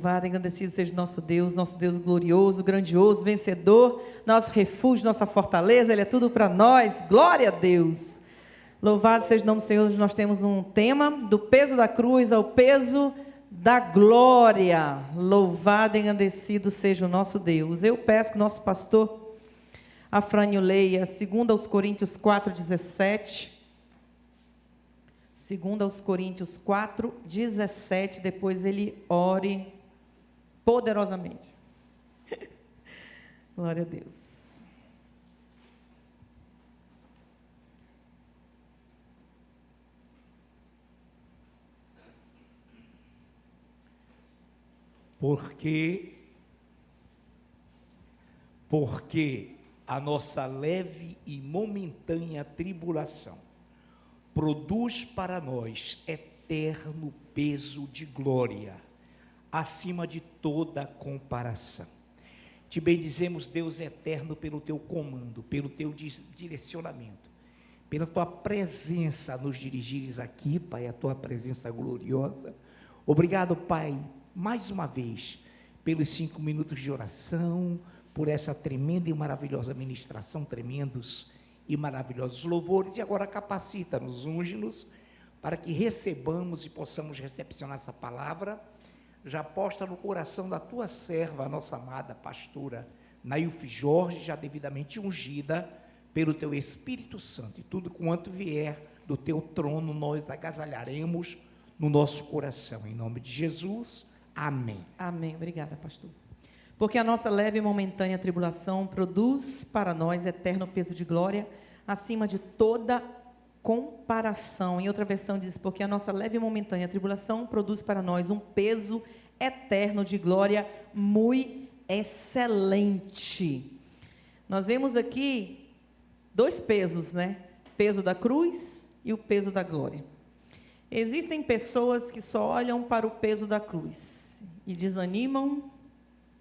Louvado e agradecido seja nosso Deus glorioso, grandioso, vencedor, nosso refúgio, nossa fortaleza, Ele é tudo para nós, glória a Deus. Louvado seja o nome do Senhor. Hoje nós temos um tema, do peso da cruz ao peso da glória. Louvado e agradecido seja o nosso Deus. Eu peço que o nosso pastor Afrânio leia 2 Coríntios 4:17. 2 Coríntios 4:17, depois ele ore poderosamente. Glória a Deus. Porque a nossa leve e momentânea tribulação produz para nós eterno peso de glória, acima de toda comparação. Te bendizemos, Deus eterno, pelo teu comando, pelo teu direcionamento, pela tua presença nos dirigires aqui, Pai, a tua presença gloriosa. Obrigado, Pai, mais uma vez, pelos 5 minutos de oração, por essa tremenda e maravilhosa ministração, tremendos e maravilhosos louvores, e agora capacita-nos, unge-nos, para que recebamos e possamos recepcionar essa palavra, já posta no coração da tua serva, a nossa amada pastora Nailfe Jorge, já devidamente ungida pelo teu Espírito Santo, e tudo quanto vier do teu trono, nós agasalharemos no nosso coração, em nome de Jesus, amém. Amém, obrigada, pastor. Porque a nossa leve e momentânea tribulação produz para nós eterno peso de glória, acima de toda comparação. Em outra versão diz, porque a nossa leve e momentânea tribulação produz para nós um peso eterno de glória muito excelente. Nós vemos aqui 2 pesos, né? Peso da cruz e o peso da glória. Existem pessoas que só olham para o peso da cruz e desanimam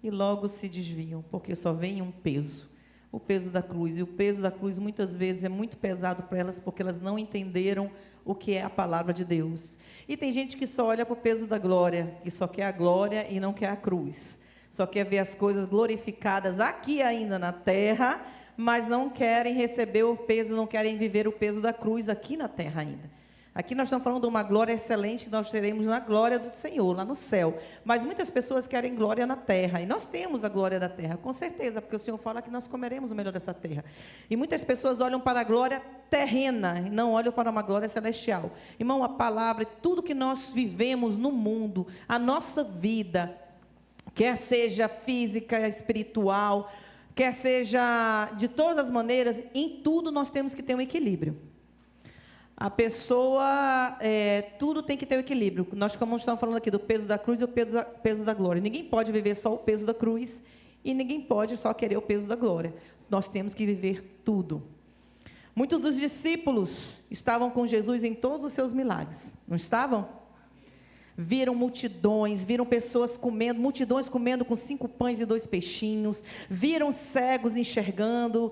e logo se desviam, porque só vem um peso, o peso da cruz. E o peso da cruz muitas vezes é muito pesado para elas, porque elas não entenderam o que é a palavra de Deus. E tem gente que só olha para o peso da glória, que só quer a glória e não quer a cruz. Só quer ver as coisas glorificadas aqui ainda na terra, mas não querem receber o peso, não querem viver o peso da cruz aqui na terra ainda. Aqui nós estamos falando de uma glória excelente que nós teremos na glória do Senhor, lá no céu. Mas muitas pessoas querem glória na terra. E nós temos a glória da terra, com certeza, porque o Senhor fala que nós comeremos o melhor dessa terra. E muitas pessoas olham para a glória terrena e não olham para uma glória celestial. Irmão, a palavra, tudo que nós vivemos no mundo, a nossa vida, quer seja física, espiritual, quer seja de todas as maneiras, em tudo nós temos que ter um equilíbrio. A pessoa, tudo tem que ter um equilíbrio. Nós, como estamos falando aqui, do peso da cruz e o peso da glória. Ninguém pode viver só o peso da cruz e ninguém pode só querer o peso da glória. Nós temos que viver tudo. Muitos dos discípulos estavam com Jesus em todos os seus milagres, não estavam? Viram multidões, viram pessoas comendo, multidões comendo com 5 pães e 2 peixinhos, viram cegos enxergando,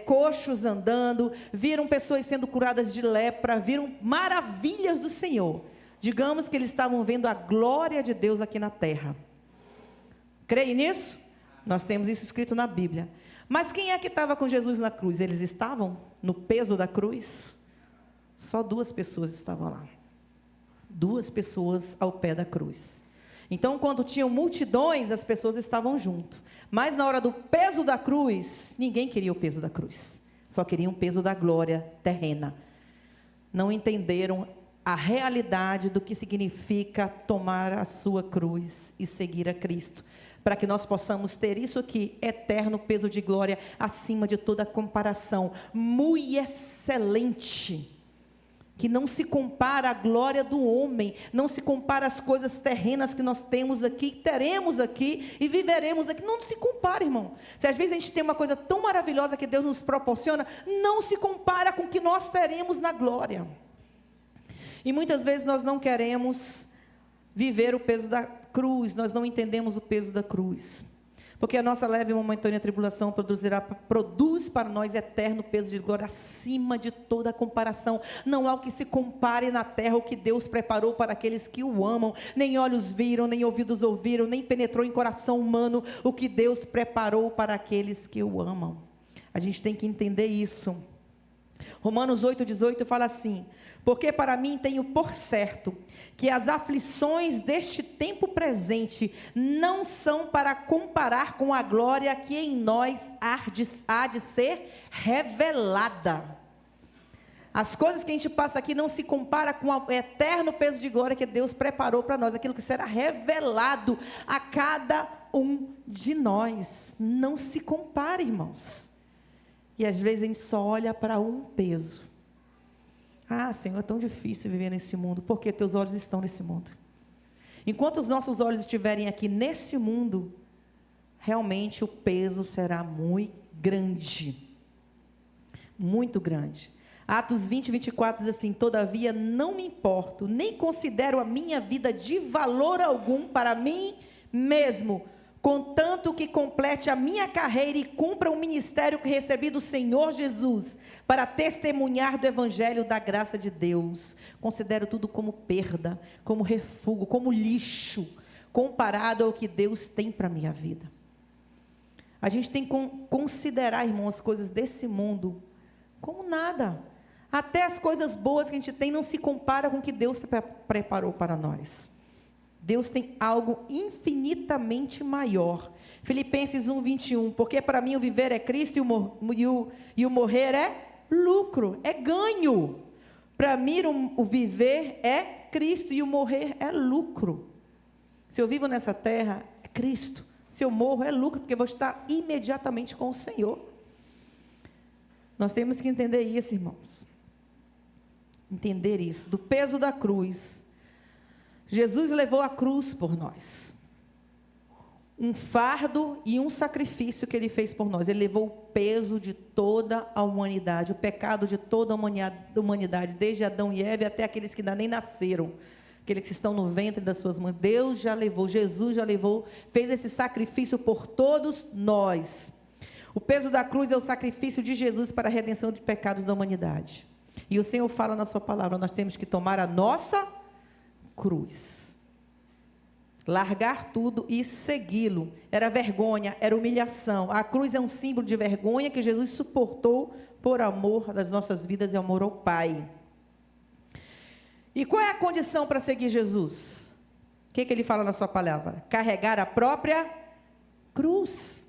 coxos andando, viram pessoas sendo curadas de lepra, viram maravilhas do Senhor. Digamos que eles estavam vendo a glória de Deus aqui na terra. Creem nisso? Nós temos isso escrito na Bíblia. Mas quem é que estava com Jesus na cruz? Eles estavam no peso da cruz? Só 2 pessoas estavam lá. 2 pessoas ao pé da cruz. Então, quando tinham multidões, as pessoas estavam junto. Mas na hora do peso da cruz, ninguém queria o peso da cruz. Só queriam o peso da glória terrena. Não entenderam a realidade do que significa tomar a sua cruz e seguir a Cristo. Para que nós possamos ter isso aqui, eterno peso de glória, acima de toda comparação. Muito excelente. Que não se compara à glória do homem, não se compara às coisas terrenas que nós temos aqui, teremos aqui e viveremos aqui, não se compara, irmão. Se às vezes a gente tem uma coisa tão maravilhosa que Deus nos proporciona, não se compara com o que nós teremos na glória. E muitas vezes nós não queremos viver o peso da cruz, nós não entendemos o peso da cruz. Porque a nossa leve e momentânea tribulação produz para nós eterno peso de glória acima de toda comparação. Não há o que se compare na terra o que Deus preparou para aqueles que o amam. Nem olhos viram, nem ouvidos ouviram, nem penetrou em coração humano o que Deus preparou para aqueles que o amam. A gente tem que entender isso. Romanos 8,18 fala assim: porque para mim tenho por certo que as aflições deste tempo presente não são para comparar com a glória que em nós há de ser revelada. As coisas que a gente passa aqui não se compara com o eterno peso de glória que Deus preparou para nós, aquilo que será revelado a cada um de nós. Não se compara, irmãos. E às vezes a gente só olha para um peso. Ah, Senhor, é tão difícil viver nesse mundo, porque teus olhos estão nesse mundo. Enquanto os nossos olhos estiverem aqui nesse mundo, realmente o peso será muito grande. Muito grande. Atos 20, 24 diz assim: todavia não me importo, nem considero a minha vida de valor algum para mim mesmo, contanto que complete a minha carreira e cumpra o ministério que recebi do Senhor Jesus, para testemunhar do evangelho da graça de Deus. Considero tudo como perda, como refúgio, como lixo, comparado ao que Deus tem para a minha vida. A gente tem que considerar, irmãos, as coisas desse mundo como nada. Até as coisas boas que a gente tem não se compara com o que Deus preparou para nós. Deus tem algo infinitamente maior. Filipenses 1, 21. Porque para mim o viver é Cristo e o morrer é lucro, é ganho. Para mim o viver é Cristo e o morrer é lucro. Se eu vivo nessa terra, é Cristo. Se eu morro, é lucro, porque eu vou estar imediatamente com o Senhor. Nós temos que entender isso, irmãos. Entender isso. Do peso da cruz. Jesus levou a cruz por nós. Um fardo e um sacrifício que ele fez por nós. Ele levou o peso de toda a humanidade, o pecado de toda a humanidade, desde Adão e Eva até aqueles que ainda nem nasceram, aqueles que estão no ventre das suas mães. Deus já levou, Jesus já levou, fez esse sacrifício por todos nós. O peso da cruz é o sacrifício de Jesus para a redenção dos pecados da humanidade. E o Senhor fala na sua palavra, nós temos que tomar a nossa cruz, largar tudo e segui-lo. Era vergonha, era humilhação. A cruz é um símbolo de vergonha que Jesus suportou por amor das nossas vidas e amor ao Pai. E qual é a condição para seguir Jesus? O que ele fala na sua palavra? Carregar a própria cruz.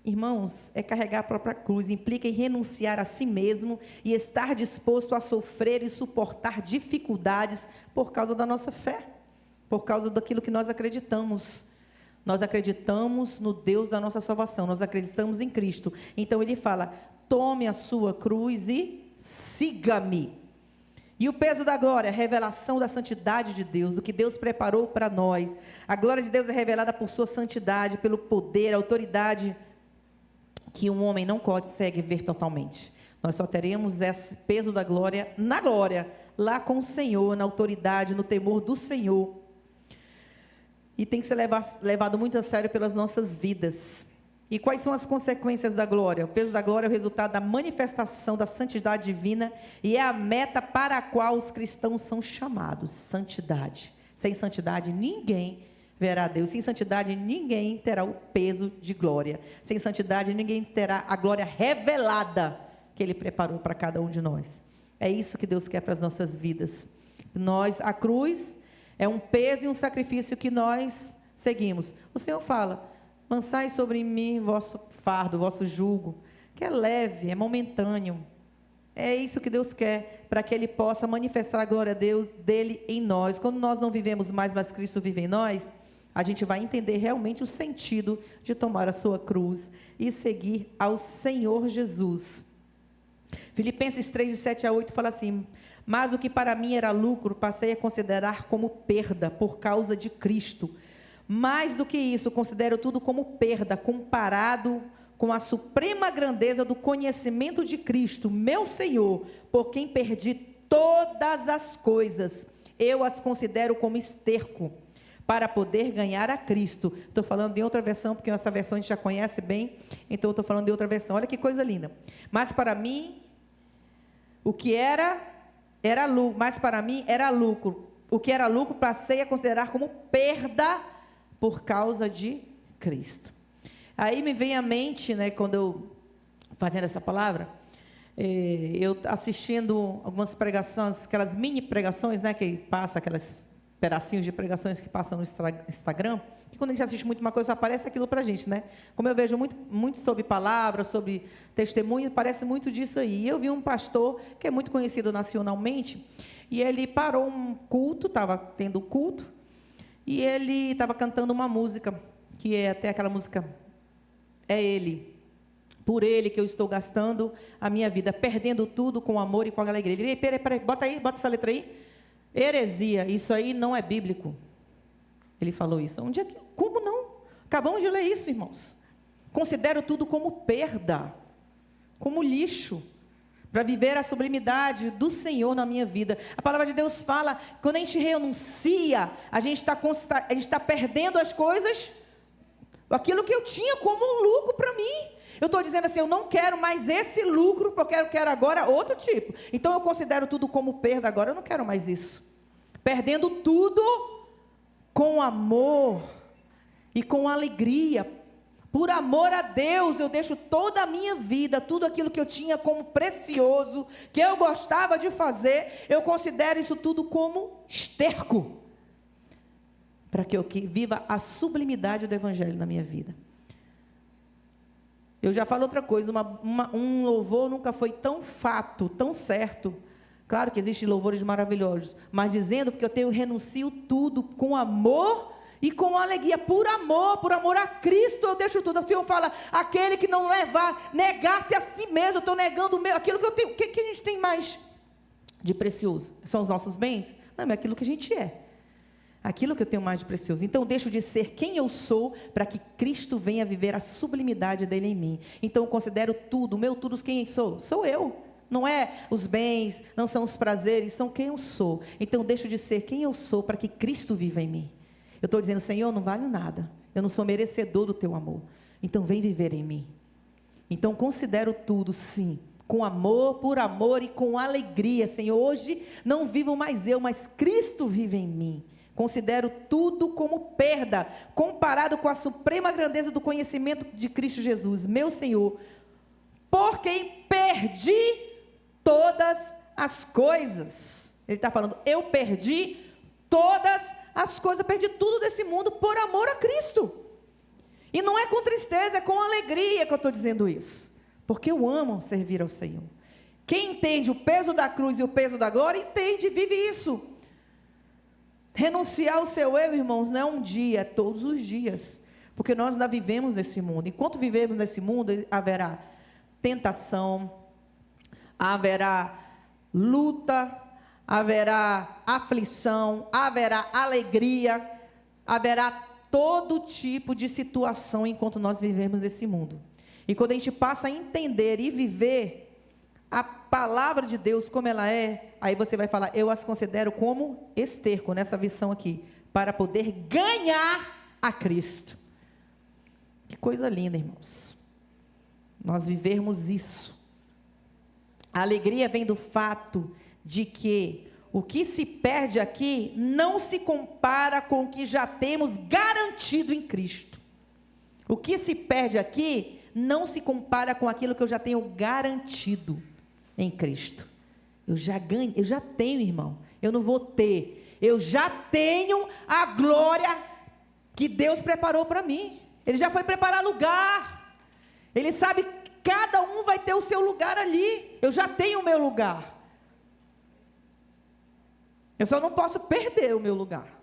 Irmãos, é carregar a própria cruz, implica em renunciar a si mesmo e estar disposto a sofrer e suportar dificuldades por causa da nossa fé, por causa daquilo que nós acreditamos. Nós acreditamos no Deus da nossa salvação, nós acreditamos em Cristo. Então ele fala: tome a sua cruz e siga-me. E o peso da glória, a revelação da santidade de Deus, do que Deus preparou para nós. A glória de Deus é revelada por sua santidade, pelo poder, a autoridade que um homem não consegue ver totalmente. Nós só teremos esse peso da glória na glória, lá com o Senhor, na autoridade, no temor do Senhor. E tem que ser levado muito a sério pelas nossas vidas. E quais são as consequências da glória? O peso da glória é o resultado da manifestação da santidade divina e é a meta para a qual os cristãos são chamados. Santidade. Sem santidade, ninguém verá Deus. Sem santidade, ninguém terá o peso de glória. Sem santidade, ninguém terá a glória revelada que Ele preparou para cada um de nós. É isso que Deus quer para as nossas vidas. A cruz é um peso e um sacrifício que nós seguimos. O Senhor fala: lançai sobre mim vosso fardo, vosso jugo, que é leve, é momentâneo. É isso que Deus quer, para que Ele possa manifestar a glória de Deus, dele em nós. Quando nós não vivemos mais, mas Cristo vive em nós, a gente vai entender realmente o sentido de tomar a sua cruz e seguir ao Senhor Jesus. Filipenses 3, de 7 a 8, fala assim: mas o que para mim era lucro, passei a considerar como perda, por causa de Cristo. Mais do que isso, considero tudo como perda, comparado com a suprema grandeza do conhecimento de Cristo, meu Senhor, por quem perdi todas as coisas. Eu as considero como esterco, para poder ganhar a Cristo. Estou falando de outra versão, porque essa versão a gente já conhece bem, então estou falando de outra versão. Olha que coisa linda. Mas para mim, o que era lucro, mas para mim era lucro. O que era lucro passei a considerar como perda por causa de Cristo. Aí me vem à mente, né, quando eu fazendo essa palavra, eu assistindo algumas pregações, aquelas mini pregações, né, que passa aquelas pedacinhos de pregações que passam no Instagram, que quando a gente assiste muito uma coisa, aparece aquilo para a gente, né? Como eu vejo muito sobre palavras, sobre testemunho, parece muito disso aí. E eu vi um pastor, que é muito conhecido nacionalmente, e ele parou um culto, estava tendo culto, e ele estava cantando uma música, que é até aquela música, é ele, por ele que eu estou gastando a minha vida, perdendo tudo com amor e com alegria. Ele, peraí, bota essa letra aí. Heresia, isso aí não é bíblico. Ele falou isso. Como não? Acabamos de ler isso, irmãos. Considero tudo como perda, como lixo, para viver a sublimidade do Senhor na minha vida. A palavra de Deus fala, quando a gente renuncia, a gente está perdendo as coisas, aquilo que eu tinha como um lucro para mim. Eu estou dizendo assim, eu não quero mais esse lucro, porque eu quero agora outro tipo. Então eu considero tudo como perda agora, eu não quero mais isso. Perdendo tudo com amor e com alegria. Por amor a Deus, eu deixo toda a minha vida, tudo aquilo que eu tinha como precioso, que eu gostava de fazer, eu considero isso tudo como esterco, para que eu viva a sublimidade do Evangelho na minha vida. Eu já falo outra coisa, um louvor nunca foi tão fato, tão certo. Claro que existem louvores maravilhosos, mas dizendo que eu renuncio tudo com amor e com alegria, por amor a Cristo eu deixo tudo. O Senhor fala, aquele que não negar-se a si mesmo, eu estou negando aquilo que eu tenho. O que a gente tem mais de precioso? São os nossos bens? Não, é aquilo que a gente é. Aquilo que eu tenho mais de precioso. Então eu deixo de ser quem eu sou, para que Cristo venha viver a sublimidade dele em mim. Então eu considero tudo, o meu tudo, quem sou? Sou eu. Não é os bens, não são os prazeres, são quem eu sou. Então eu deixo de ser quem eu sou, para que Cristo viva em mim. Eu estou dizendo, Senhor, eu não valho nada. Eu não sou merecedor do teu amor. Então vem viver em mim. Então considero tudo, sim, com amor, por amor e com alegria. Senhor, hoje não vivo mais eu, mas Cristo vive em mim. Considero tudo como perda, comparado com a suprema grandeza do conhecimento de Cristo Jesus, meu Senhor, por quem perdi todas as coisas. Ele está falando, eu perdi todas as coisas, eu perdi tudo desse mundo por amor a Cristo. E não é com tristeza, é com alegria que eu estou dizendo isso, porque eu amo servir ao Senhor. Quem entende o peso da cruz e o peso da glória, entende e vive isso. Renunciar ao seu eu, irmãos, não é um dia, é todos os dias. Porque nós ainda vivemos nesse mundo. Enquanto vivemos nesse mundo, haverá tentação, haverá luta, haverá aflição, haverá alegria, haverá todo tipo de situação enquanto nós vivemos nesse mundo. E quando a gente passa a entender e viver a palavra de Deus como ela é, aí você vai falar, eu as considero como esterco, nessa versão aqui, para poder ganhar a Cristo. Que coisa linda, irmãos. Nós vivermos isso. A alegria vem do fato de que o que se perde aqui não se compara com o que já temos garantido em Cristo. O que se perde aqui não se compara com aquilo que eu já tenho garantido em Cristo. Eu já ganho, eu já tenho, irmão. Eu não vou ter. Eu já tenho a glória que Deus preparou para mim. Ele já foi preparar lugar. Ele sabe que cada um vai ter o seu lugar ali. Eu já tenho o meu lugar. Eu só não posso perder o meu lugar.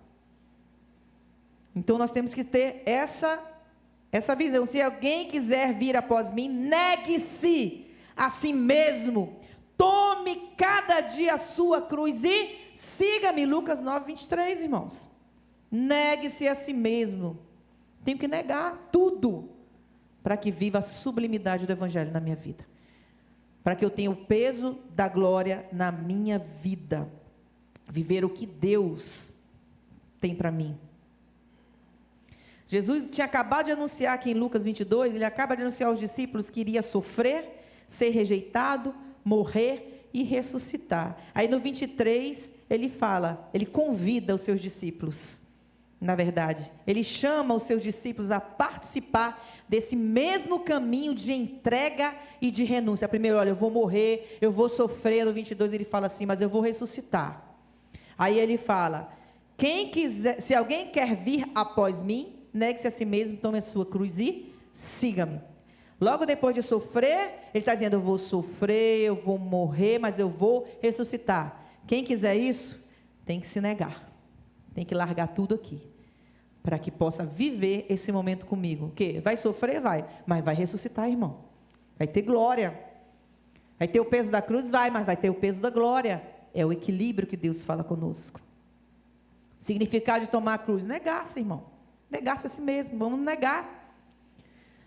Então nós temos que ter essa visão. Se alguém quiser vir após mim, negue-se a si mesmo, tome cada dia a sua cruz e siga-me. Lucas 9, 23, irmãos. Negue-se a si mesmo. Tenho que negar tudo, para que viva a sublimidade do Evangelho na minha vida, para que eu tenha o peso da glória na minha vida, viver o que Deus tem para mim. Jesus tinha acabado de anunciar aqui em Lucas 22, ele acaba de anunciar aos discípulos que iria sofrer, ser rejeitado, morrer e ressuscitar. Aí no 23, ele fala, ele convida os seus discípulos, na verdade, ele chama os seus discípulos a participar desse mesmo caminho de entrega e de renúncia. Primeiro, olha, eu vou morrer, eu vou sofrer. No 22 ele fala assim, mas eu vou ressuscitar. Aí ele fala, quem quiser, se alguém quer vir após mim, negue-se a si mesmo, tome a sua cruz e siga-me. Logo depois de sofrer, ele está dizendo, eu vou sofrer, eu vou morrer, mas eu vou ressuscitar. Quem quiser isso, tem que se negar, tem que largar tudo aqui, para que possa viver esse momento comigo. O quê? Vai sofrer? Vai, mas vai ressuscitar, irmão. Vai ter glória. Vai ter o peso da cruz? Vai, mas vai ter o peso da glória. É o equilíbrio que Deus fala conosco. O significado de tomar a cruz, negar-se, irmão. Negar-se a si mesmo, vamos negar.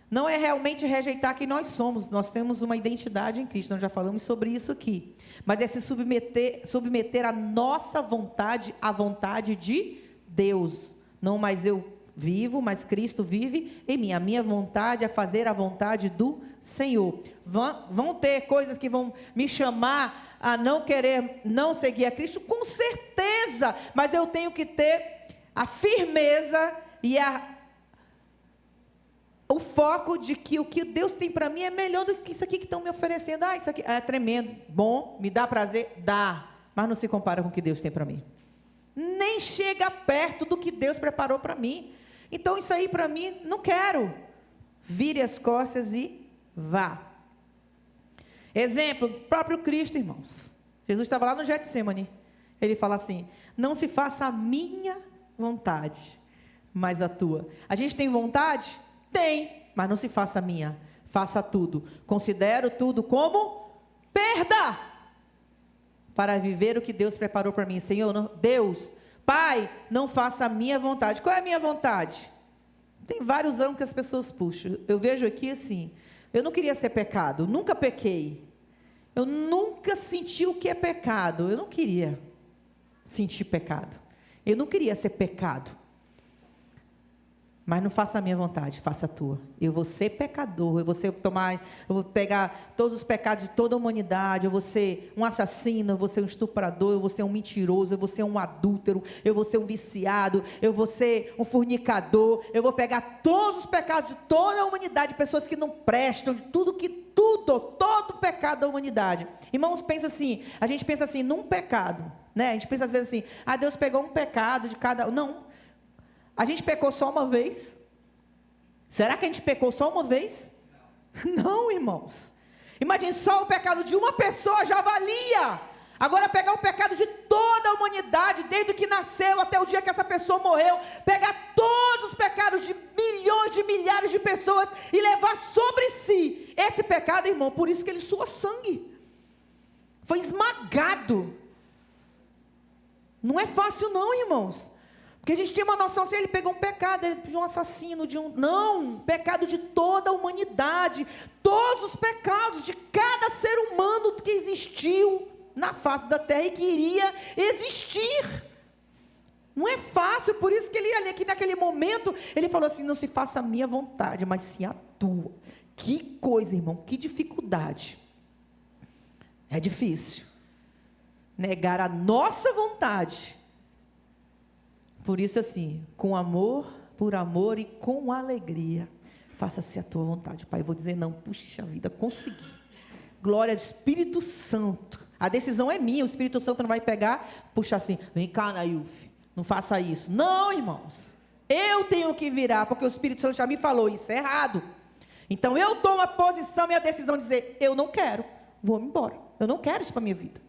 Não é realmente rejeitar quem nós somos, nós temos uma identidade em Cristo, nós já falamos sobre isso aqui. Mas é se submeter a nossa vontade à vontade de Deus. Não mais eu vivo, mas Cristo vive em mim. A minha vontade é fazer a vontade do Senhor. Vão ter coisas que vão me chamar a não querer, não seguir a Cristo, com certeza. Mas eu tenho que ter a firmeza e o foco de que o que Deus tem para mim é melhor do que isso aqui que estão me oferecendo. Ah, isso aqui é tremendo, bom, me dá prazer? Dá, mas não se compara com o que Deus tem para mim. Nem chega perto do que Deus preparou para mim. Então isso aí para mim, não quero. Vire as costas e vá. Exemplo, próprio Cristo, irmãos. Jesus estava lá no Getsemane. Ele fala assim, não se faça a minha vontade, mas a tua. A gente tem vontade? Tem, mas não se faça a minha. Faça tudo. Considero tudo como perda, para viver o que Deus preparou para mim. Senhor, Deus, Pai, não faça a minha vontade. Qual é a minha vontade? Tem vários ângulos que as pessoas puxam. Eu vejo aqui assim, eu não queria ser pecado, nunca pequei. Eu nunca senti o que é pecado. Eu não queria sentir pecado. Eu não queria ser pecado. Mas não faça a minha vontade, faça a tua. Eu vou ser pecador, eu vou pegar todos os pecados de toda a humanidade, eu vou ser um assassino, eu vou ser um estuprador, eu vou ser um mentiroso, eu vou ser um adúltero, eu vou ser um viciado, eu vou ser um fornicador, eu vou pegar todos os pecados de toda a humanidade, pessoas que não prestam, de todo o pecado da humanidade. Irmãos, a gente pensa assim, num pecado, né? A gente pensa às vezes assim, Deus pegou um pecado de cada... Não. A gente pecou só uma vez? Será que a gente pecou só uma vez? Não, irmãos. Imagine, só o pecado de uma pessoa já valia. Agora pegar o pecado de toda a humanidade, desde que nasceu até o dia que essa pessoa morreu, pegar todos os pecados de milhões, de milhares de pessoas e levar sobre si esse pecado, irmão, por isso que ele suou sangue. Foi esmagado. Não é fácil não, irmãos. Porque a gente tem uma noção, se ele pegou um pecado de um assassino, não, pecado de toda a humanidade, todos os pecados de cada ser humano que existiu na face da terra e que iria existir. Não é fácil, por isso que ele ali, aqui naquele momento, ele falou assim, não se faça a minha vontade, mas sim a tua. Que coisa, irmão, que dificuldade. É difícil. Negar a nossa vontade. Por isso assim, com amor, por amor e com alegria, faça-se a tua vontade. Pai, eu vou dizer não, puxa vida, consegui. Glória ao Espírito Santo. A decisão é minha, o Espírito Santo não vai pegar, puxa assim, vem cá, Nailf, não faça isso. Não, irmãos, eu tenho que virar, porque o Espírito Santo já me falou, isso é errado. Então eu tomo a posição e a decisão de dizer, eu não quero, vou-me embora. Eu não quero isso para a minha vida.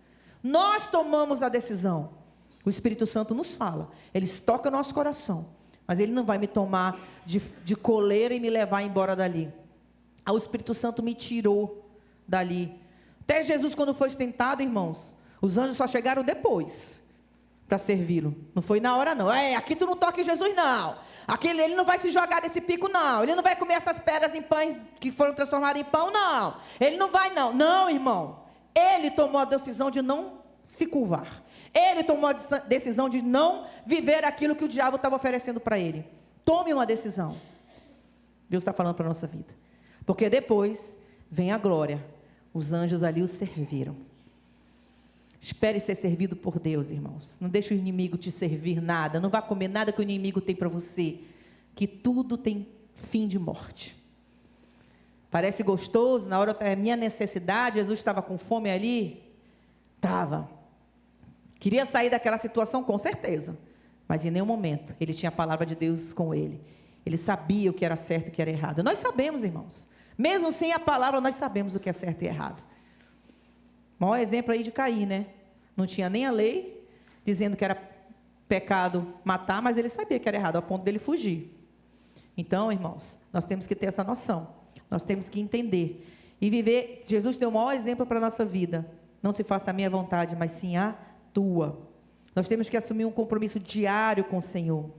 Nós tomamos a decisão. O Espírito Santo nos fala, ele toca o nosso coração, mas ele não vai me tomar de coleira e me levar embora dali. O Espírito Santo me tirou dali. Até Jesus, quando foi tentado, irmãos, os anjos só chegaram depois para servi-lo. Não foi na hora não. Aqui tu não toca em Jesus não. Aqui ele não vai se jogar desse pico não. Ele não vai comer essas pedras em pães que foram transformadas em pão não. Ele não vai não. Não, irmão. Ele tomou a decisão de não se curvar. Ele tomou a decisão de não viver aquilo que o diabo estava oferecendo para ele. Tome uma decisão. Deus está falando para a nossa vida. Porque depois vem a glória. Os anjos ali o serviram. Espere ser servido por Deus, irmãos. Não deixe o inimigo te servir nada. Não vá comer nada que o inimigo tem para você. Que tudo tem fim de morte. Parece gostoso, na hora da minha necessidade, Jesus estava com fome ali? Estava. Queria sair daquela situação? Com certeza. Mas em nenhum momento ele tinha a palavra de Deus com ele. Ele sabia o que era certo e o que era errado. Nós sabemos, irmãos. Mesmo sem a palavra, nós sabemos o que é certo e errado. O maior exemplo aí de Caim, né? Não tinha nem a lei, dizendo que era pecado matar, mas ele sabia que era errado, ao ponto dele fugir. Então, irmãos, nós temos que ter essa noção. Nós temos que entender. E viver, Jesus deu o maior exemplo para a nossa vida. Não se faça a minha vontade, mas sim a tua. Nós temos que assumir um compromisso diário com o Senhor.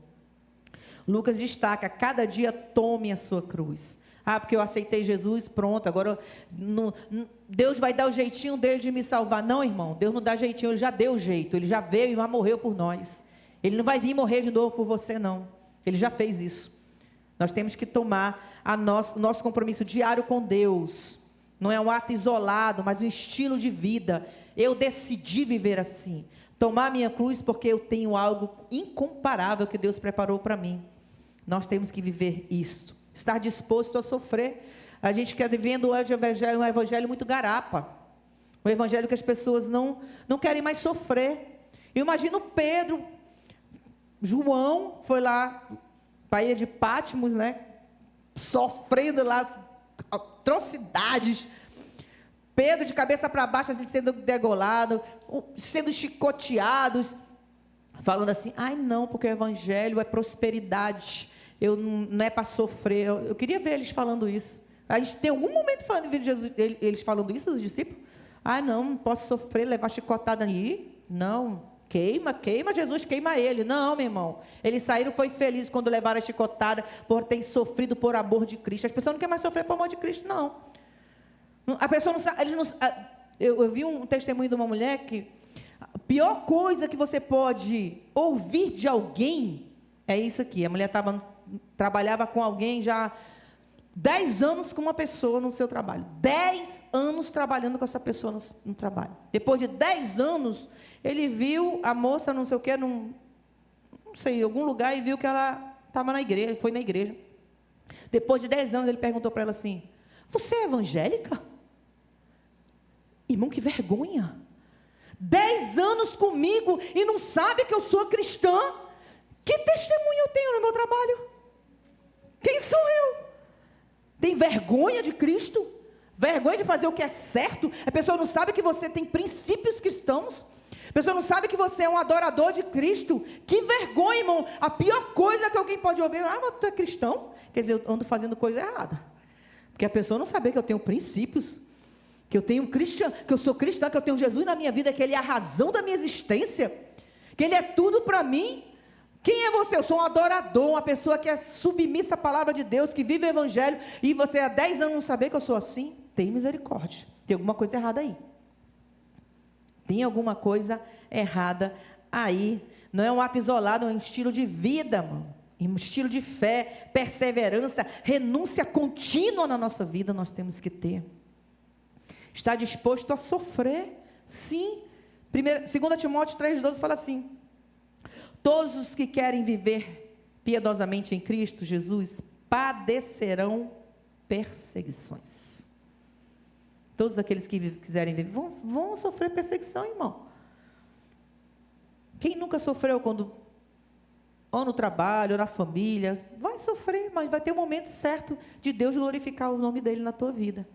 Lucas destaca, cada dia tome a sua cruz. Ah, porque eu aceitei Jesus, pronto, agora Deus vai dar o jeitinho dele de me salvar. Não, irmão, Deus não dá jeitinho, ele já deu o jeito, ele já veio e já morreu por nós. Ele não vai vir morrer de novo por você, não. Ele já fez isso. Nós temos que tomar o nosso compromisso diário com Deus. Não é um ato isolado, mas um estilo de vida. Eu decidi viver assim. Tomar a minha cruz porque eu tenho algo incomparável que Deus preparou para mim. Nós temos que viver isso. Estar disposto a sofrer. A gente quer vivendo hoje um evangelho muito garapa. Um evangelho que as pessoas não querem mais sofrer. Eu imagino Pedro, João, foi lá para a ilha de Patmos, né? Sofrendo lá atrocidades. Pedro de cabeça para baixo, assim, sendo degolado, sendo chicoteados, falando assim, ai não, porque o evangelho é prosperidade, não é para sofrer. Eu queria ver eles falando isso. A gente tem algum momento falando de Jesus, eles falando isso, os discípulos? Ai não posso sofrer, levar chicotada aí, não, queima, Jesus queima ele. Não, meu irmão, eles saíram, foi feliz quando levaram a chicotada, por ter sofrido por amor de Cristo. As pessoas não querem mais sofrer por amor de Cristo, não. A pessoa não sabe, eu vi um testemunho de uma mulher que a pior coisa que você pode ouvir de alguém é isso aqui. A mulher trabalhava com alguém já 10 anos com uma pessoa no seu trabalho. 10 anos trabalhando com essa pessoa no trabalho. Depois de 10 anos, ele viu a moça, não sei o que, não sei, em algum lugar, e viu que ela estava na igreja, foi na igreja. Depois de 10 anos, ele perguntou para ela assim, você é evangélica? Irmão, que vergonha. 10 anos comigo e não sabe que eu sou cristã. Que testemunho eu tenho no meu trabalho? Quem sou eu? Tem vergonha de Cristo? Vergonha de fazer o que é certo? A pessoa não sabe que você tem princípios cristãos? A pessoa não sabe que você é um adorador de Cristo? Que vergonha, irmão. A pior coisa que alguém pode ouvir, mas tu é cristão? Quer dizer, eu ando fazendo coisa errada. Porque a pessoa não sabe que eu tenho princípios, que eu tenho que eu sou cristã, que eu tenho Jesus na minha vida, que Ele é a razão da minha existência, que Ele é tudo para mim. Quem é você? Eu sou um adorador, uma pessoa que é submissa à palavra de Deus, que vive o evangelho, e você há 10 anos não saber que eu sou assim? Tem misericórdia, tem alguma coisa errada aí. Tem alguma coisa errada aí. Não é um ato isolado, é um estilo de vida, mano. Um estilo de fé, perseverança, renúncia contínua na nossa vida nós temos que ter. Está disposto a sofrer? Sim. 2 Timóteo 3,12 fala assim, todos os que querem viver piedosamente em Cristo Jesus padecerão perseguições. Todos aqueles que quiserem viver vão sofrer perseguição, irmão. Quem nunca sofreu quando, ou no trabalho, ou na família, vai sofrer, mas vai ter um momento certo de Deus glorificar o nome dele na tua vida.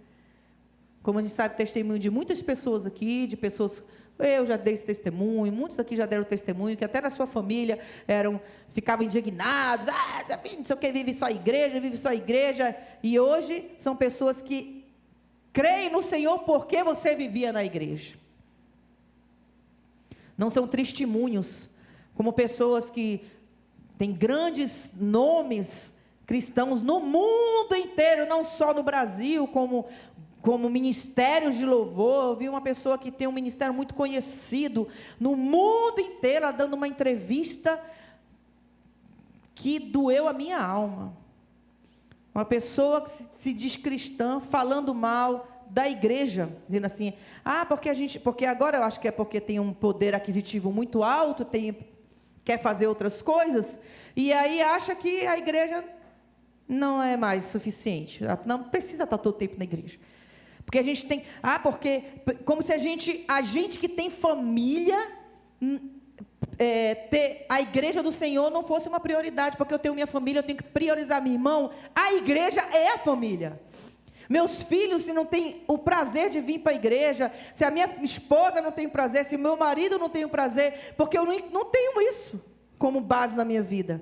Como a gente sabe, testemunho de muitas pessoas aqui, de pessoas, eu já dei esse testemunho, muitos aqui já deram testemunho, que até na sua família ficavam indignados, não sei o que, vive só igreja, e hoje são pessoas que creem no Senhor porque você vivia na igreja. Não são testemunhos, como pessoas que têm grandes nomes cristãos no mundo inteiro, não só no Brasil, como ministérios de louvor. Eu vi uma pessoa que tem um ministério muito conhecido no mundo inteiro, ela dando uma entrevista que doeu a minha alma. Uma pessoa que se diz cristã, falando mal da igreja, dizendo assim, porque agora eu acho que é porque tem um poder aquisitivo muito alto, quer fazer outras coisas, e aí acha que a igreja não é mais suficiente, não precisa estar todo tempo na igreja. Porque a gente tem, como se a gente que tem família, ter a igreja do Senhor não fosse uma prioridade, porque eu tenho minha família, eu tenho que priorizar meu irmão. A igreja é a família. Meus filhos, se não tem o prazer de vir para a igreja, se a minha esposa não tem prazer, se o meu marido não tem o prazer, porque eu não tenho isso como base na minha vida.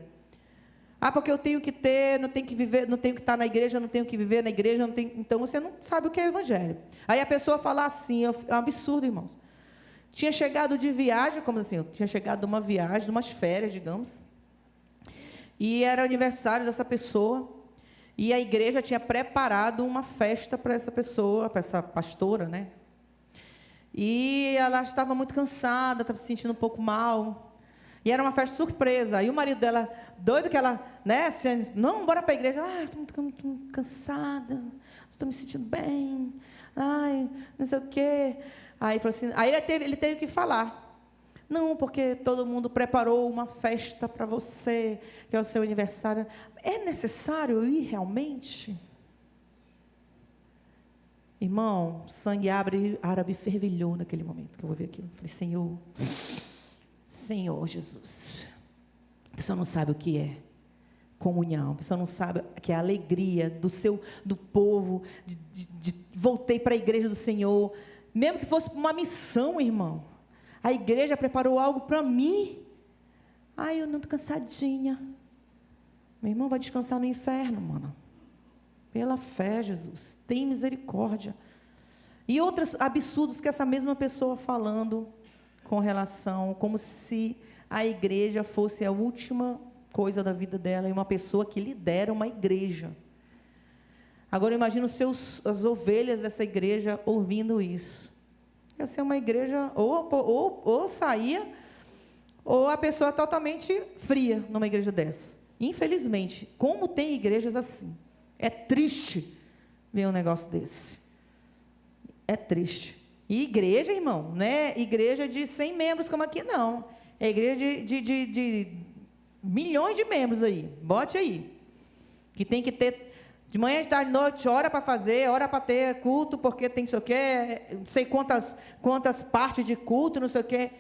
Porque eu tenho que ter, não tenho que viver, não tenho que estar na igreja, não tenho que viver na igreja, não tenho, então você não sabe o que é o evangelho. Aí a pessoa fala assim, é um absurdo, irmãos. Tinha chegado de viagem, como assim, eu tinha chegado de uma viagem, de umas férias, digamos, e era aniversário dessa pessoa, e a igreja tinha preparado uma festa para essa pessoa, para essa pastora, né? E ela estava muito cansada, estava se sentindo um pouco mal. E era uma festa surpresa. Aí o marido dela, doido que ela, né? Assim, não, bora para a igreja. Estou muito cansada, não estou me sentindo bem. Ai, não sei o quê. Aí falou assim, ele teve que falar. Não, porque todo mundo preparou uma festa para você, que é o seu aniversário. É necessário eu ir realmente? Irmão, sangue árabe fervilhou naquele momento que eu vou ver aquilo. Falei, Senhor Jesus. A pessoa não sabe o que é comunhão. A pessoa não sabe o que é a alegria do povo. Voltei para a igreja do Senhor. Mesmo que fosse para uma missão, irmão. A igreja preparou algo para mim. Eu não estou cansadinha. Meu irmão vai descansar no inferno, mano. Pela fé, Jesus. Tem misericórdia. E outros absurdos que essa mesma pessoa falando com relação, como se a igreja fosse a última coisa da vida dela, e uma pessoa que lidera uma igreja. Agora imagina as ovelhas dessa igreja ouvindo isso. Ia ser uma igreja, ou saía, ou a pessoa totalmente fria numa igreja dessa. Infelizmente, como tem igrejas assim, é triste ver um negócio desse. É triste. E igreja, irmão, não é igreja de 100 membros como aqui, não. É igreja de milhões de membros aí. Bote aí. Que tem que ter, de manhã, de tarde, de noite, hora para fazer, hora para ter culto, porque tem não sei o quê, não sei quantas partes de culto, não sei o quê.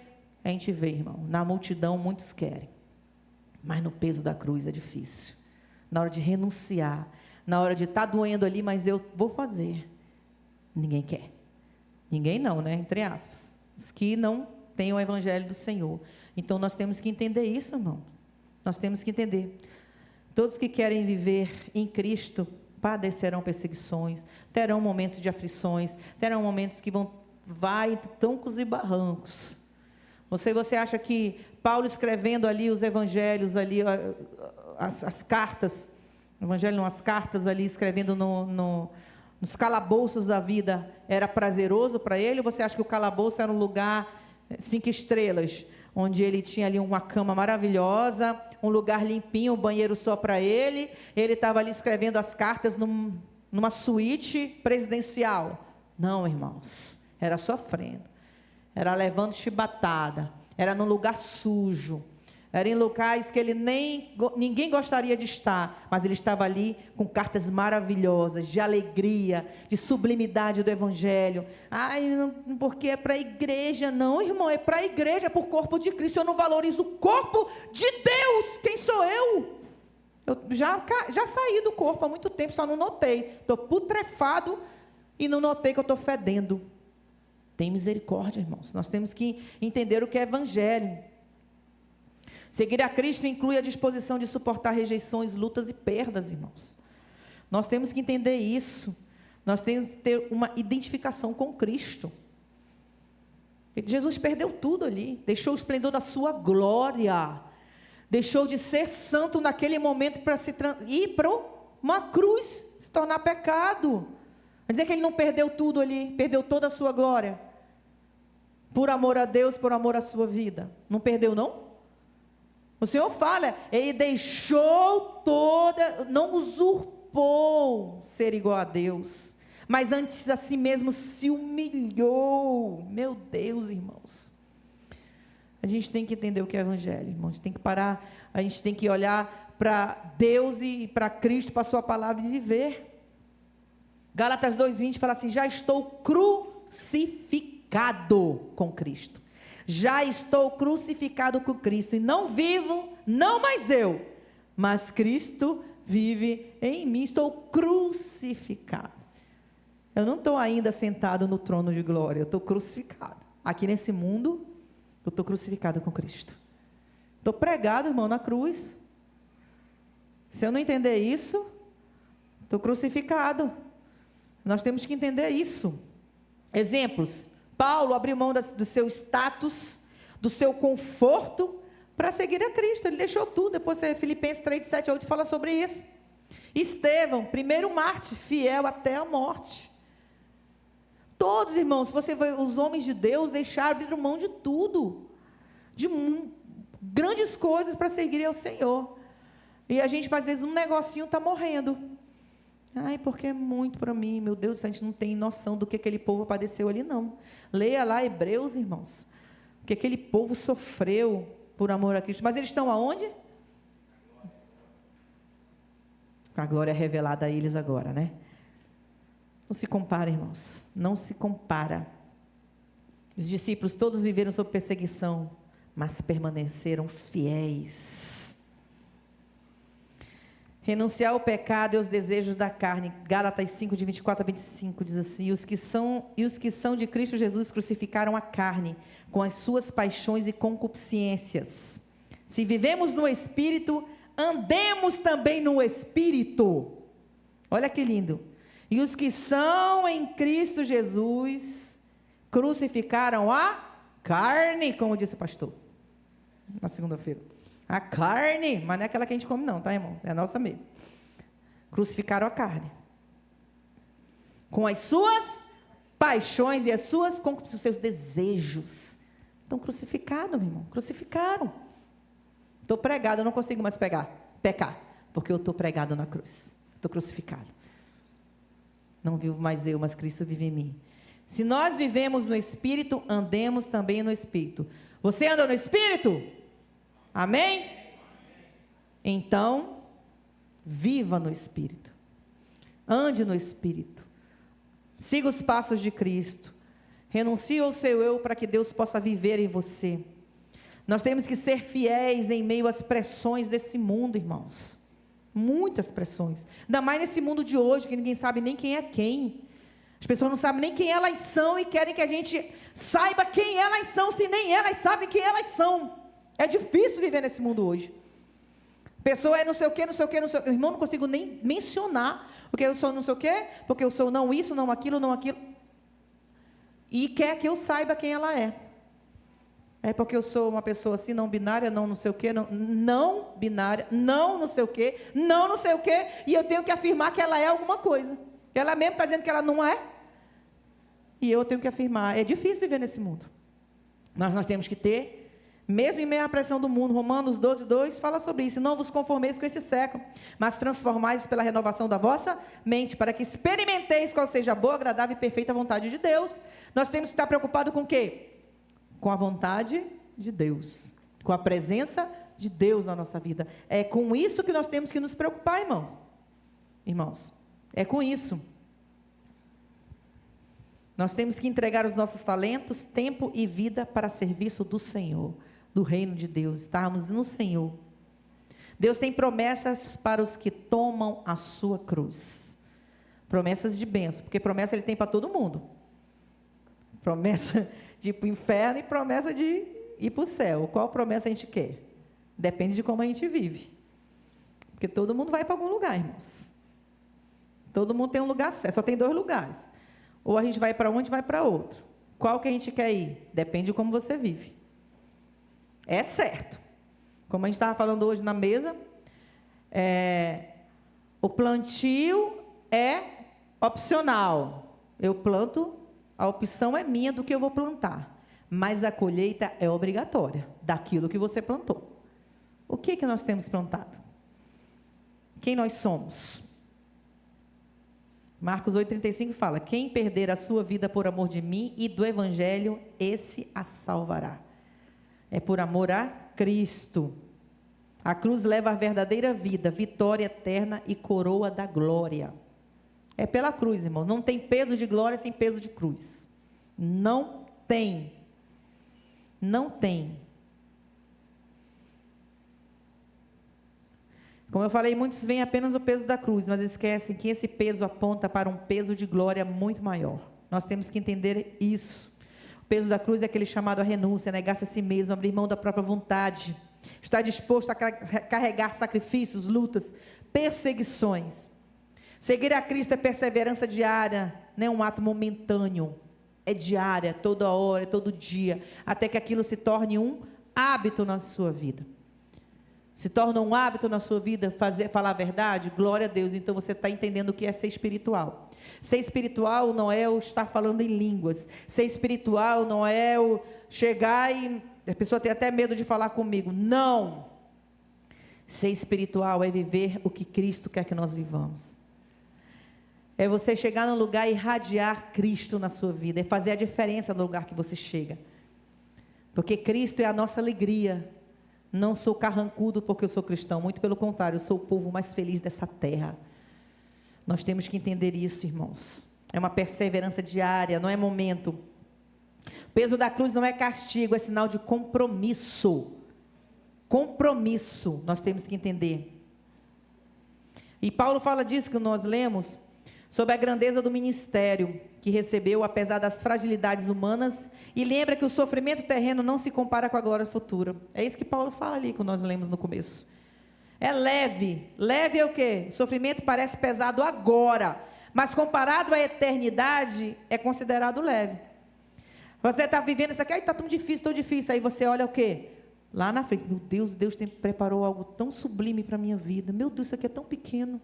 A gente vê, irmão, na multidão muitos querem. Mas no peso da cruz é difícil. Na hora de renunciar, na hora de estar doendo ali, mas eu vou fazer. Ninguém quer. Ninguém não, né? Entre aspas. Os que não têm o evangelho do Senhor. Então, nós temos que entender isso, irmão. Nós temos que entender. Todos que querem viver em Cristo padecerão perseguições, terão momentos de aflições, terão momentos que vai troncos e barrancos. Você acha que Paulo escrevendo ali os evangelhos, ali as cartas, evangelho não, as cartas ali, escrevendo nos calabouços da vida, era prazeroso para ele? Ou você acha que o calabouço era um lugar 5 estrelas, onde ele tinha ali uma cama maravilhosa, um lugar limpinho, um banheiro só para ele, ele estava ali escrevendo as cartas numa suíte presidencial? Não, irmãos, era sofrendo, era levando chibatada, era num lugar sujo, era em locais que ninguém gostaria de estar, mas ele estava ali com cartas maravilhosas, de alegria, de sublimidade do Evangelho. Não, porque é para a igreja. Não, irmão, é para a igreja, é para o corpo de Cristo. Eu não valorizo o corpo de Deus. Quem sou eu? Eu já saí do corpo há muito tempo, só não notei. Estou putrefado e não notei que eu estou fedendo. Tem misericórdia, irmãos. Nós temos que entender o que é Evangelho. Seguir a Cristo inclui a disposição de suportar rejeições, lutas e perdas, irmãos. Nós temos que entender isso. Nós temos que ter uma identificação com Cristo. Jesus perdeu tudo ali. Deixou o esplendor da sua glória. Deixou de ser santo naquele momento para ir para uma cruz, se tornar pecado. Quer dizer que ele não perdeu tudo ali, perdeu toda a sua glória. Por amor a Deus, por amor à sua vida. Não perdeu, não? O Senhor fala, ele deixou não usurpou ser igual a Deus, mas antes a si mesmo se humilhou. Meu Deus, irmãos. A gente tem que entender o que é evangelho, irmãos. A gente tem que parar, a gente tem que olhar para Deus e para Cristo, para a sua palavra e viver. Gálatas 2:20 fala assim, já estou crucificado com Cristo. Já estou crucificado com Cristo, e não vivo, não mais eu, mas Cristo vive em mim. Estou crucificado. Eu não estou ainda sentado no trono de glória, eu estou crucificado. Aqui nesse mundo, eu estou crucificado com Cristo. Estou pregado, irmão, na cruz. Se eu não entender isso, estou crucificado. Nós temos que entender isso. Exemplos. Paulo abriu mão do seu status, do seu conforto, para seguir a Cristo. Ele deixou tudo. Depois, Filipenses 3:7-8 fala sobre isso. Estevão, primeiro mártir, fiel até a morte. Todos, irmãos, se você vê, os homens de Deus deixaram, abriram mão de tudo, de grandes coisas para seguir ao Senhor. E a gente, às vezes, um negocinho está morrendo. Ai, porque é muito para mim, meu Deus, a gente não tem noção do que aquele povo padeceu ali, não. Leia lá Hebreus, irmãos, o que aquele povo sofreu por amor a Cristo. Mas eles estão aonde? A glória é revelada a eles agora, né? Não se compara, irmãos, não se compara. Os discípulos todos viveram sob perseguição, mas permaneceram fiéis. Renunciar ao pecado e aos desejos da carne. Gálatas 5:24-25 diz assim, os que são de Cristo Jesus crucificaram a carne com as suas paixões e concupiscências. Se vivemos no Espírito, andemos também no Espírito. Olha que lindo. E os que são em Cristo Jesus crucificaram a carne, como disse o pastor na segunda-feira. A carne, mas não é aquela que a gente come não, tá, irmão? É a nossa mesmo. Crucificaram a carne. Com as suas paixões e as suas concupiscências, os seus desejos. Estão crucificados, meu irmão. Crucificaram. Estou pregado, eu não consigo mais pecar. Porque eu estou pregado na cruz. Estou crucificado. Não vivo mais eu, mas Cristo vive em mim. Se nós vivemos no Espírito, andemos também no Espírito. Você anda no Espírito? Amém? Então, viva no Espírito. Ande no Espírito. Siga os passos de Cristo. Renuncie ao seu eu para que Deus possa viver em você. Nós temos que ser fiéis em meio às pressões desse mundo, irmãos. Muitas pressões. Ainda mais nesse mundo de hoje, que ninguém sabe nem quem é quem. As pessoas não sabem nem quem elas são e querem que a gente saiba quem elas são, se nem elas sabem quem elas são. É difícil viver nesse mundo hoje. Pessoa é não sei o quê, não sei o quê, não sei o quê. Irmão, não consigo nem mencionar, porque eu sou não sei o quê, porque eu sou não isso, não aquilo, não aquilo. E quer que eu saiba quem ela é. É porque eu sou uma pessoa assim, não binária, não sei o quê, não binária, não sei o quê, não sei o quê, e eu tenho que afirmar que ela é alguma coisa. Ela mesmo está dizendo que ela não é. E eu tenho que afirmar. É difícil viver nesse mundo. Mas nós temos que ter, mesmo em meio à pressão do mundo, Romanos 12:2 fala sobre isso. Não vos conformeis com esse século, mas transformai-vos pela renovação da vossa mente, para que experimenteis qual seja a boa, agradável e perfeita vontade de Deus. Nós temos que estar preocupados com o quê? Com a vontade de Deus, com a presença de Deus na nossa vida. É com isso que nós temos que nos preocupar, irmãos. Irmãos, é com isso. Nós temos que entregar os nossos talentos, tempo e vida para serviço do Senhor, do reino de Deus, estarmos no Senhor. Deus tem promessas para os que tomam a sua cruz. Promessas de bênção, porque promessa Ele tem para todo mundo. Promessa de ir para o inferno e promessa de ir para o céu. Qual promessa a gente quer? Depende de como a gente vive. Porque todo mundo vai para algum lugar, irmãos. Todo mundo tem um lugar certo, só tem 2 lugares. Ou a gente vai para um, a gente vai para outro. Qual que a gente quer ir? Depende de como você vive. É certo. Como a gente estava falando hoje na mesa, o plantio é opcional. Eu planto, a opção é minha do que eu vou plantar. Mas a colheita é obrigatória, daquilo que você plantou. o que nós temos plantado? Quem nós somos? Marcos 8,35 fala: quem perder a sua vida por amor de mim e do evangelho, esse a salvará. É por amor a Cristo. A cruz leva a verdadeira vida, vitória eterna e coroa da glória. É pela cruz, irmão. Não tem peso de glória sem peso de cruz. Não tem. Não tem. Como eu falei, muitos veem apenas o peso da cruz, mas esquecem que esse peso aponta para um peso de glória muito maior. Nós temos que entender isso. O peso da cruz é aquele chamado à renúncia, negar-se a si mesmo, abrir mão da própria vontade, estar disposto a carregar sacrifícios, lutas, perseguições. Seguir a Cristo é perseverança diária, não é um ato momentâneo, é diária, toda hora, todo dia, até que aquilo se torne um hábito na sua vida. Se torna um hábito na sua vida falar a verdade, glória a Deus. Então você está entendendo o que é ser espiritual. Ser espiritual não é o estar falando em línguas. Ser espiritual não é o chegar e a pessoa tem até medo de falar comigo. Não. Ser espiritual é viver o que Cristo quer que nós vivamos. É você chegar num lugar e irradiar Cristo na sua vida. É fazer a diferença no lugar que você chega. Porque Cristo é a nossa alegria. Não sou carrancudo porque eu sou cristão, muito pelo contrário, eu sou o povo mais feliz dessa terra. Nós temos que entender isso, irmãos. É uma perseverança diária, não é momento. O peso da cruz não é castigo, é sinal de compromisso. Compromisso, nós temos que entender. E Paulo fala disso que nós lemos, sobre a grandeza do ministério que recebeu, apesar das fragilidades humanas, e lembra que o sofrimento terreno não se compara com a glória futura. É isso que Paulo fala ali, que nós lemos no começo. É leve. Leve é o quê? O sofrimento parece pesado agora, mas comparado à eternidade, é considerado leve. Você está vivendo isso aqui, está tão difícil, aí você olha o quê? Lá na frente, meu Deus, Deus preparou algo tão sublime para a minha vida. Meu Deus, isso aqui é tão pequeno.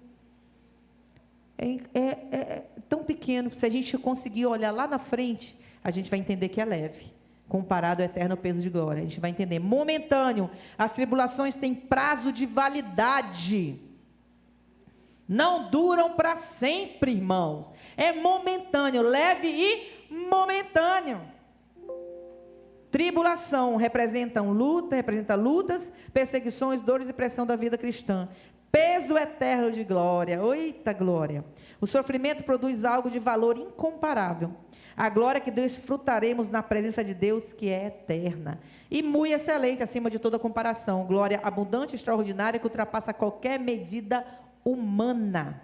É tão pequeno, se a gente conseguir olhar lá na frente, a gente vai entender que é leve, comparado ao eterno peso de glória. A gente vai entender, momentâneo, as tribulações têm prazo de validade, não duram para sempre, irmãos, é momentâneo, leve e momentâneo. Tribulação representa lutas, perseguições, dores e pressão da vida cristã. Peso eterno de glória, eita glória. O sofrimento produz algo de valor incomparável. A glória que desfrutaremos na presença de Deus, que é eterna. E muito excelente, acima de toda comparação. Glória abundante, extraordinária, que ultrapassa qualquer medida humana.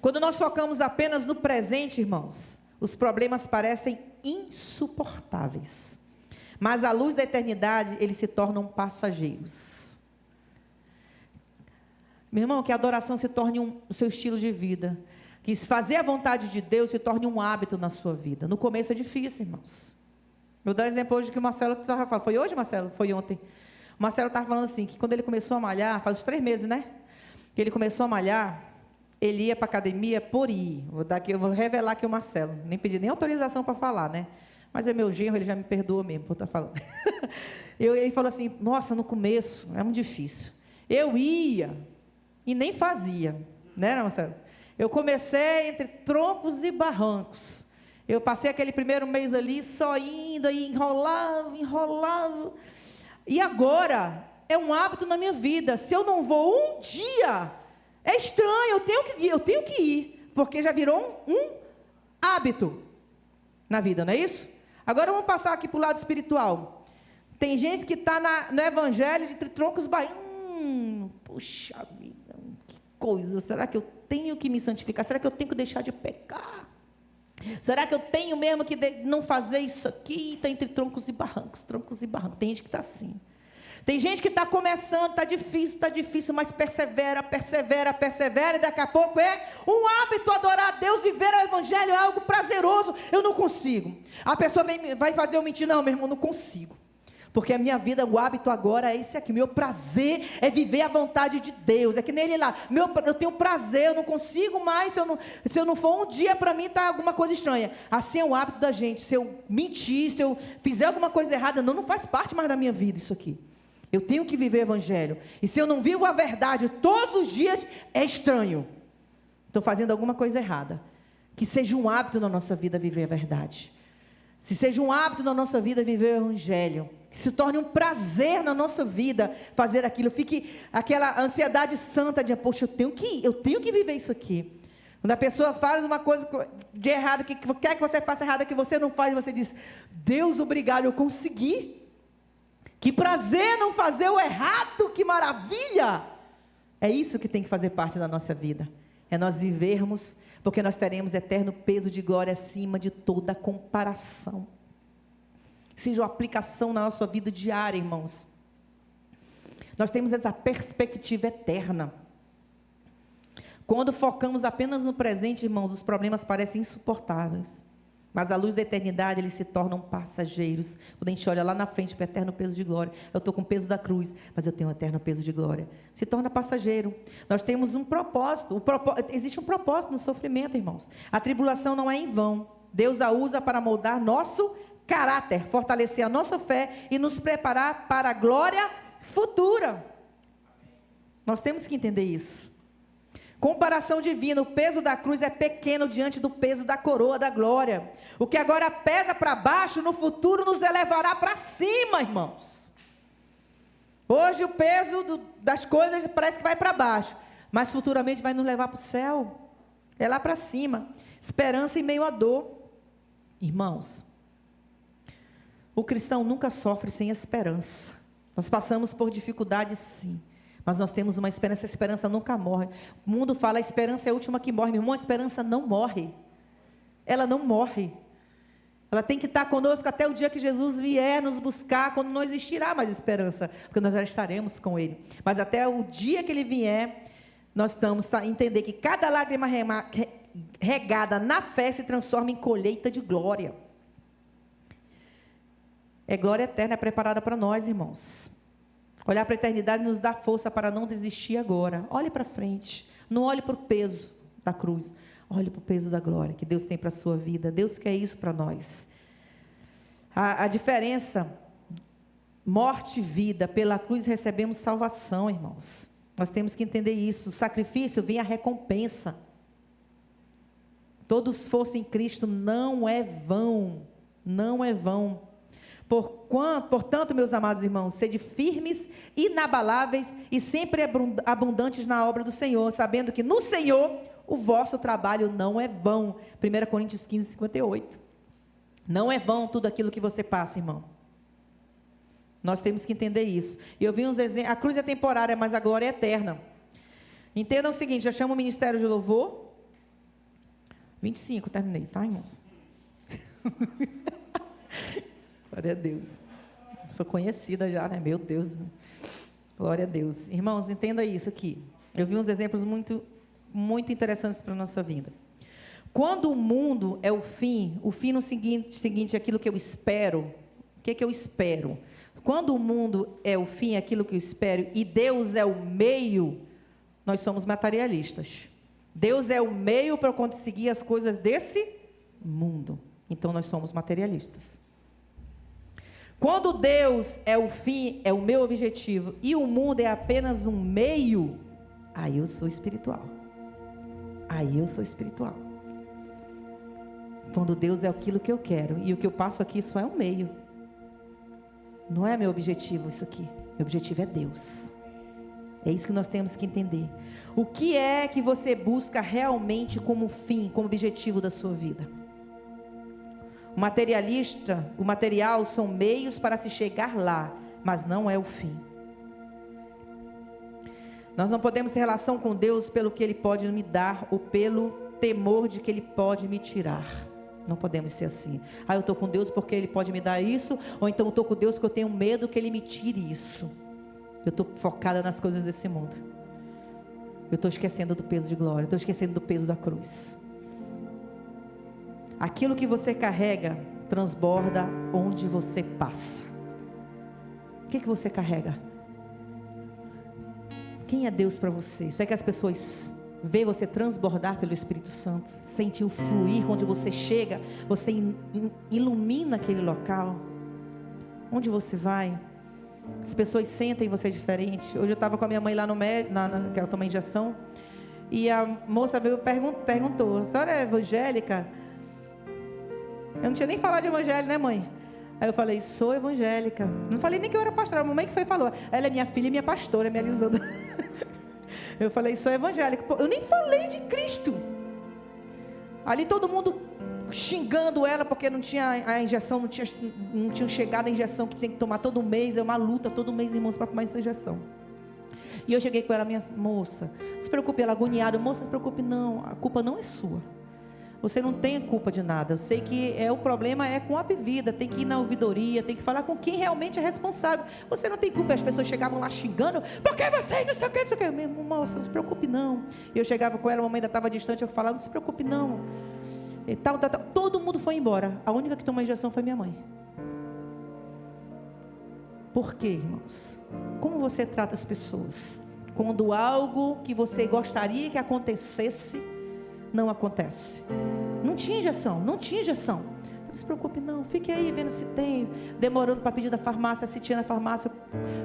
Quando nós focamos apenas no presente, irmãos, os problemas parecem insuportáveis. Mas à luz da eternidade, eles se tornam passageiros. Meu irmão, que a adoração se torne o seu estilo de vida. Que fazer a vontade de Deus se torne um hábito na sua vida. No começo é difícil, irmãos. Eu vou dar um exemplo hoje que o Marcelo estava falando. Foi hoje, Marcelo? Foi ontem. O Marcelo estava falando assim, que quando ele começou a malhar, faz uns 3 meses, né? Que ele começou a malhar, ele ia para a academia por ir. Eu vou revelar aqui o Marcelo. Nem pedi nem autorização para falar, né? Mas é meu genro, ele já me perdoa mesmo por estar falando. Ele falou assim, nossa, no começo é muito difícil. Eu ia... e nem fazia, né, Marcelo? Eu comecei entre troncos e barrancos. Eu passei aquele primeiro mês ali só indo, aí enrolava. E agora é um hábito na minha vida. Se eu não vou um dia, é estranho, eu tenho que ir, porque já virou um hábito na vida, não é isso? Agora vamos passar aqui para o lado espiritual. Tem gente que está no evangelho de troncos e barrancos. Puxa vida, que coisa, será que eu tenho que me santificar? Será que eu tenho que deixar de pecar? Será que eu tenho mesmo que não fazer isso aqui? Está entre troncos e barrancos, tem gente que está assim. Tem gente que está começando, está difícil, mas persevera, e daqui a pouco é um hábito adorar a Deus, viver o evangelho é algo prazeroso, eu não consigo. A pessoa vai fazer eu mentir, não, meu irmão, não consigo. Porque a minha vida, o hábito agora é esse aqui. Meu prazer é viver a vontade de Deus. É que nem ele lá. Eu tenho prazer, eu não consigo mais. Se eu não for um dia, para mim está alguma coisa estranha. Assim é o hábito da gente. Se eu mentir, se eu fizer alguma coisa errada, não faz parte mais da minha vida isso aqui. Eu tenho que viver o evangelho. E se eu não vivo a verdade todos os dias, é estranho. Estou fazendo alguma coisa errada. Que seja um hábito na nossa vida viver a verdade. Se seja um hábito na nossa vida viver o evangelho. Que se torne um prazer na nossa vida fazer aquilo. Fique aquela ansiedade santa de, poxa, eu tenho que viver isso aqui. Quando a pessoa faz uma coisa de errado, que quer que você faça errado, que você não faz, você diz, Deus, obrigado, eu consegui. Que prazer não fazer o errado, que maravilha! É isso que tem que fazer parte da nossa vida. É nós vivermos, porque nós teremos eterno peso de glória acima de toda comparação. Seja uma aplicação na nossa vida diária, irmãos. Nós temos essa perspectiva eterna. Quando focamos apenas no presente, irmãos, os problemas parecem insuportáveis. Mas à luz da eternidade, eles se tornam passageiros. Quando a gente olha lá na frente para o eterno peso de glória, eu estou com o peso da cruz, mas eu tenho o eterno peso de glória. Se torna passageiro. Nós temos um propósito. Existe um propósito no sofrimento, irmãos. A tribulação não é em vão. Deus a usa para moldar nosso caráter, fortalecer a nossa fé e nos preparar para a glória futura. Nós temos que entender isso. Comparação divina, o peso da cruz é pequeno diante do peso da coroa da glória. O que agora pesa para baixo, no futuro nos elevará para cima, irmãos. Hoje o peso das coisas parece que vai para baixo, mas futuramente vai nos levar para o céu. É lá para cima. Esperança em meio à dor. Irmãos, o cristão nunca sofre sem esperança. Nós passamos por dificuldades, sim. Mas nós temos uma esperança, a esperança nunca morre. O mundo fala, a esperança é a última que morre. Meu irmão, a esperança não morre. Ela não morre. Ela tem que estar conosco até o dia que Jesus vier nos buscar, quando não existirá mais esperança, porque nós já estaremos com Ele. Mas até o dia que Ele vier, nós estamos a entender que cada lágrima regada na fé se transforma em colheita de glória. É glória eterna, é preparada para nós, irmãos. Olhar para a eternidade nos dá força para não desistir agora. Olhe para frente. Não olhe para o peso da cruz. Olhe para o peso da glória que Deus tem para a sua vida. Deus quer isso para nós. A diferença, morte e vida, pela cruz recebemos salvação, irmãos. Nós temos que entender isso. O sacrifício vem a recompensa. Todo esforço em Cristo não é vão. Não é vão. Portanto, meus amados irmãos, sede firmes, inabaláveis e sempre abundantes na obra do Senhor, sabendo que no Senhor o vosso trabalho não é vão. 1 Coríntios 15, 58. Não é vão tudo aquilo que você passa, irmão. Nós temos que entender isso. E eu vi uns exemplos. A cruz é temporária, mas a glória é eterna. Entendam o seguinte, já chamo o ministério de louvor. 25, terminei, tá, irmãos? Glória a Deus. Sou conhecida já, né? Meu Deus. Glória a Deus. Irmãos, entenda isso aqui. Eu vi uns exemplos muito, muito interessantes para a nossa vida. Quando o mundo é o fim no seguinte, aquilo que eu espero. O que eu espero? Quando o mundo é o fim, aquilo que eu espero, e Deus é o meio, nós somos materialistas. Deus é o meio para conseguir as coisas desse mundo. Então, nós somos materialistas. Quando Deus é o fim, é o meu objetivo, e o mundo é apenas um meio, aí eu sou espiritual. Aí eu sou espiritual. Quando Deus é aquilo que eu quero, e o que eu passo aqui só é um meio. Não é meu objetivo isso aqui. Meu objetivo é Deus. É isso que nós temos que entender. O que é que você busca realmente como fim, como objetivo da sua vida? O material são meios para se chegar lá, mas não é o fim. Nós não podemos ter relação com Deus pelo que Ele pode me dar ou pelo temor de que Ele pode me tirar. Não podemos ser assim. Eu estou com Deus porque Ele pode me dar isso, ou então eu estou com Deus porque eu tenho medo que Ele me tire isso. Eu estou focada nas coisas desse mundo. Eu estou esquecendo do peso de glória, estou esquecendo do peso da cruz. Aquilo que você carrega transborda onde você passa. O que você carrega? Quem é Deus para você? Será que as pessoas veem você transbordar pelo Espírito Santo? Sentem o fluir onde você chega? Você ilumina aquele local? Onde você vai? As pessoas sentem você diferente. Hoje eu estava com a minha mãe lá no médico, que ela toma injeção, e a moça veio e perguntou: a senhora é evangélica? Eu não tinha nem falado de evangelho, né, mãe? Aí eu falei: sou evangélica. Não falei nem que eu era pastora, a mamãe que foi e falou. Ela é minha filha e minha pastora, minha Lisandra. Eu falei: sou evangélica. Pô, eu nem falei de Cristo. Ali todo mundo xingando ela porque não tinha a injeção, não tinha chegado a injeção que tem que tomar todo mês. É uma luta todo mês, irmãos, para tomar essa injeção. E eu cheguei com ela: minha moça, não se preocupe. Ela agoniada: moça, não se preocupe não, a culpa não é sua. Você não tem culpa de nada. Eu sei que o problema é com a bebida. Tem que ir na ouvidoria, tem que falar com quem realmente é responsável. Você não tem culpa. As pessoas chegavam lá xingando: por que você não sei o que, não sei o que. Minha moça, não se preocupe não. Eu chegava com ela, a mamãe ainda estava distante, eu falava: não se preocupe não. E tal. Todo mundo foi embora. A única que tomou a injeção foi minha mãe. Por quê, irmãos? Como você trata as pessoas quando algo que você gostaria que acontecesse não acontece? Não tinha injeção. Não se preocupe não, fique aí vendo se tem, demorando para pedir da farmácia, se tinha na farmácia,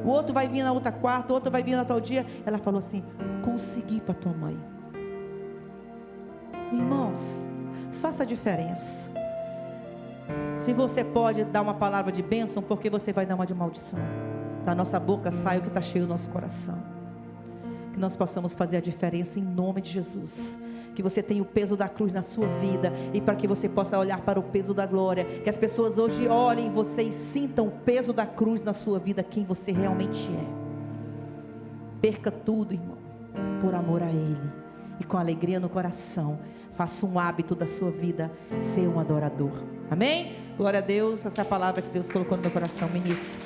o outro vai vir na outra quarta, o outro vai vir na tal dia. Ela falou assim: consegui para tua mãe. Irmãos, faça a diferença. Se você pode dar uma palavra de bênção, porque você vai dar uma de maldição? Da nossa boca sai o que está cheio do nosso coração. Que nós possamos fazer a diferença em nome de Jesus. Que você tenha o peso da cruz na sua vida, e para que você possa olhar para o peso da glória. Que as pessoas hoje olhem você e sintam o peso da cruz na sua vida, quem você realmente é. Perca tudo, irmão, por amor a Ele, e com alegria no coração, faça um hábito da sua vida ser um adorador. Amém? Glória a Deus. Essa é a palavra que Deus colocou no meu coração, ministro.